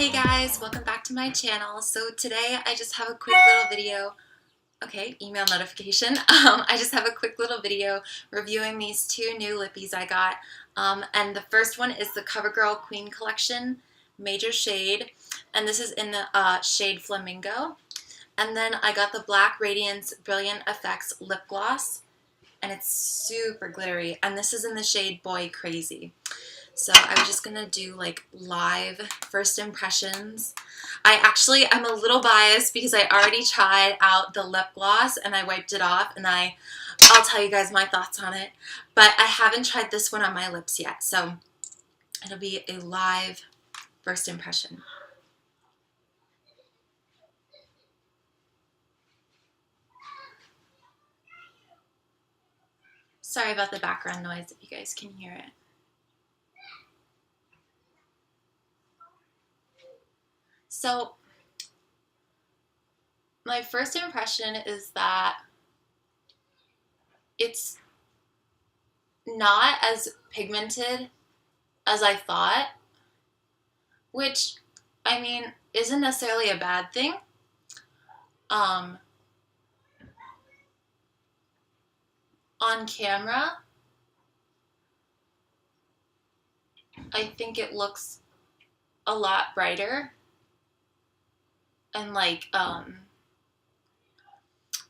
Hey guys, welcome back to my channel. So today I just have a quick little video. Okay, email notification. I just have a quick little video reviewing these two new lippies I got. And the first one is the CoverGirl Queen Collection Major Shade. And this is in the shade Flamingo. And then I got the Black Radiance Brilliant Effects Lip Gloss. And it's super glittery. And this is in the shade Boy Crazy. So I was just gonna do like live first impressions. I'm a little biased because I already tried out the lip gloss and I wiped it off, and I'll tell you guys my thoughts on it. But I haven't tried this one on my lips yet, so it'll be a live first impression. Sorry about the background noise if you guys can hear it. So, my first impression is that it's not as pigmented as I thought, which, I mean, isn't necessarily a bad thing. On camera, I think it looks a lot brighter and like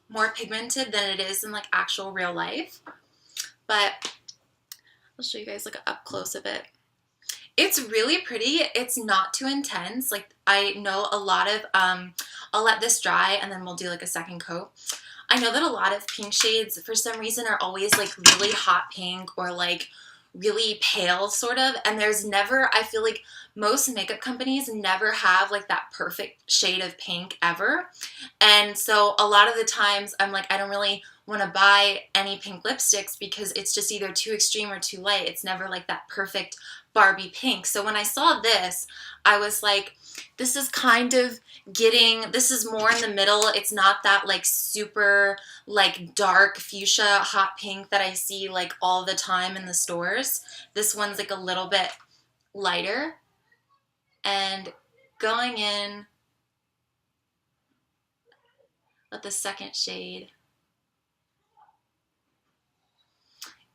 more pigmented than it is in like actual real life. But I'll show you guys like up close of it. It's really pretty. It's not too intense. Like I know a lot of I'll let this dry and then we'll do like a second coat. I know that a lot of pink shades for some reason are always like really hot pink or like really pale sort of, and there's never, I feel like most makeup companies never have like that perfect shade of pink ever. And so a lot of the times I'm like, I don't really want to buy any pink lipsticks because it's just either too extreme or too light. It's never like that perfect Barbie pink. So when I saw this, I was like, this is kind of this is more in the middle. It's not that like super like dark fuchsia hot pink that I see like all the time in the stores. This one's like a little bit lighter. And going in with the second shade,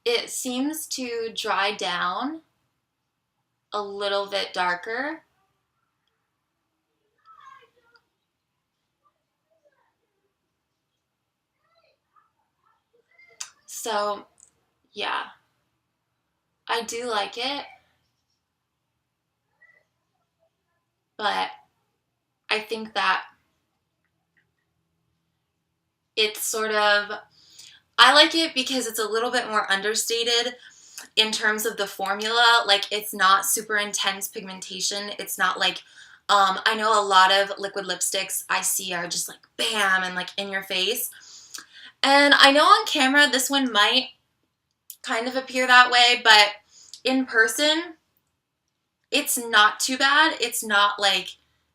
it seems to dry down a little bit darker. So, yeah, I do like it, but I think that it's sort of, I like it because it's a little bit more understated in terms of the formula. Like it's not super intense pigmentation. It's not like, I know a lot of liquid lipsticks I see are just like bam and like in your face. And I know on camera this one might kind of appear that way, but in person, it's not too bad. It's not like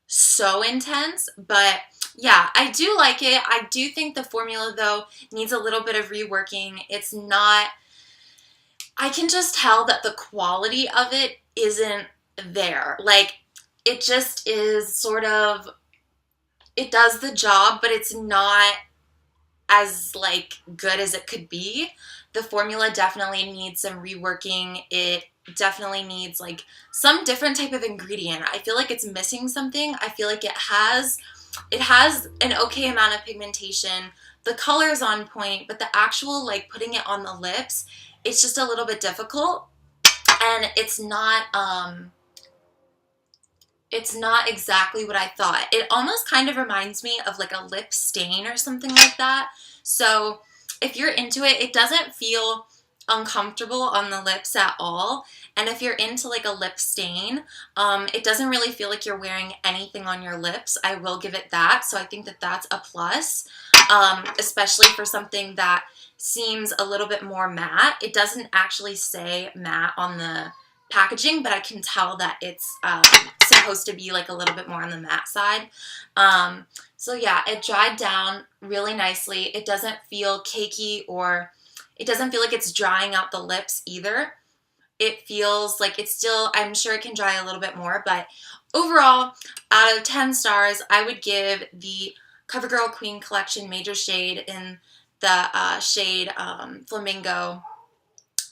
so intense, but yeah, I do like it. I do think the formula though needs a little bit of reworking. It's not, I can just tell that the quality of it isn't there. Like it just is sort of, it does the job, but it's not as like good as it could be. The formula definitely needs some reworking. It definitely needs like some different type of ingredient. I feel like it's missing something. I feel like it has an okay amount of pigmentation. The color is on point, but the actual like putting it on the lips, it's just a little bit difficult. And it's not exactly what I thought. It almost kind of reminds me of like a lip stain or something like that. So if you're into it, it doesn't feel uncomfortable on the lips at all. And if you're into like a lip stain, it doesn't really feel like you're wearing anything on your lips. I will give it that. So I think that that's a plus, especially for something that seems a little bit more matte. It doesn't actually say matte on the packaging, but I can tell that it's supposed to be like a little bit more on the matte side. So yeah, it dried down really nicely. It doesn't feel cakey, or it doesn't feel like it's drying out the lips either. It feels like it's still, I'm sure it can dry a little bit more, but overall, out of 10 stars, I would give the CoverGirl Queen Collection Major Shade in the shade Flamingo,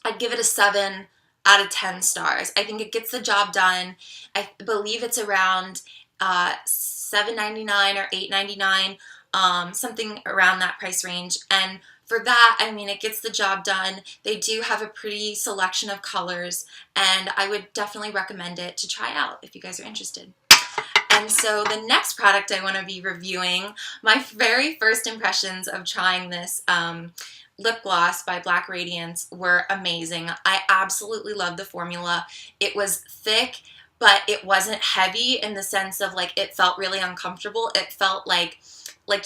I'd give it a 7 out of 10 stars. I think it gets the job done. I believe it's around $7.99 or $8.99, something around that price range. And for that, I mean, it gets the job done. They do have a pretty selection of colors, and I would definitely recommend it to try out if you guys are interested. And so the next product I want to be reviewing, my very first impressions of trying this lip gloss by Black Radiance were amazing. I absolutely love the formula. It was thick, but it wasn't heavy in the sense of like it felt really uncomfortable. It felt like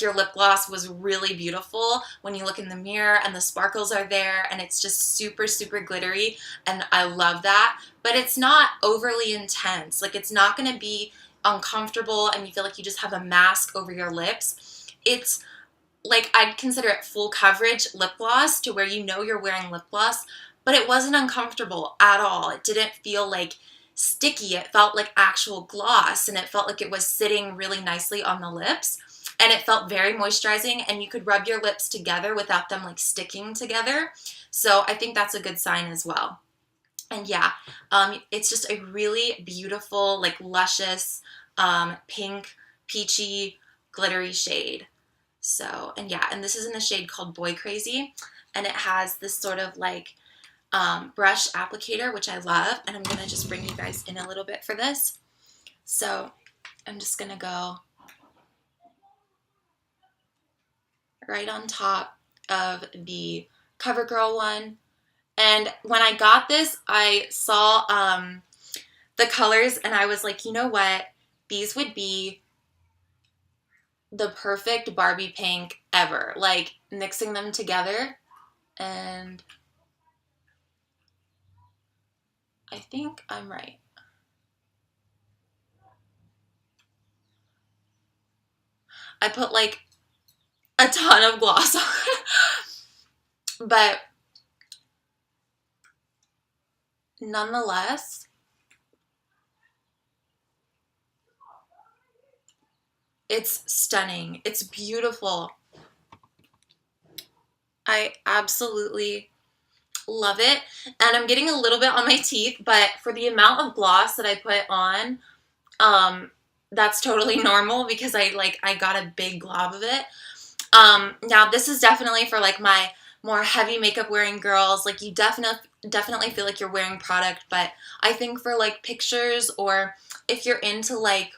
your lip gloss was really beautiful when you look in the mirror and the sparkles are there and it's just super, super glittery, and I love that. But it's not overly intense. Like, it's not going to be uncomfortable and you feel like you just have a mask over your lips. It's like, I'd consider it full coverage lip gloss to where you know you're wearing lip gloss, but it wasn't uncomfortable at all. It didn't feel like sticky. It felt like actual gloss, and it felt like it was sitting really nicely on the lips, and it felt very moisturizing, and you could rub your lips together without them like sticking together. So I think that's a good sign as well. And yeah, it's just a really beautiful, like luscious, pink, peachy, glittery shade. So, and yeah, and this is in the shade called Boy Crazy, and it has this sort of like brush applicator, which I love, and I'm going to just bring you guys in a little bit for this. So I'm just going to go right on top of the CoverGirl one. And when I got this, I saw the colors and I was like, you know what? These would be the perfect Barbie pink ever. Like, mixing them together, and I think I'm right. I put like a ton of gloss on it, but nonetheless, it's stunning. It's beautiful. I absolutely love it. And I'm getting a little bit on my teeth, but for the amount of gloss that I put on, that's totally normal because I got a big glob of it. Now this is definitely for like my more heavy makeup wearing girls. Like, you definitely feel like you're wearing product, but I think for like pictures, or if you're into like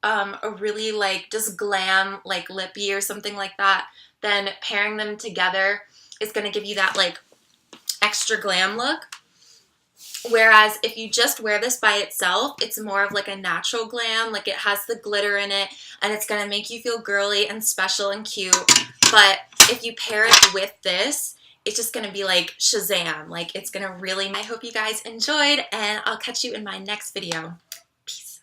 a really like just glam like lippy or something like that, then pairing them together is going to give you that like extra glam look. Whereas if you just wear this by itself, it's more of like a natural glam. Like, it has the glitter in it, and it's going to make you feel girly and special and cute. But if you pair it with this, it's just going to be like Shazam. Like, it's going to really... I hope you guys enjoyed, and I'll catch you in my next video. Peace.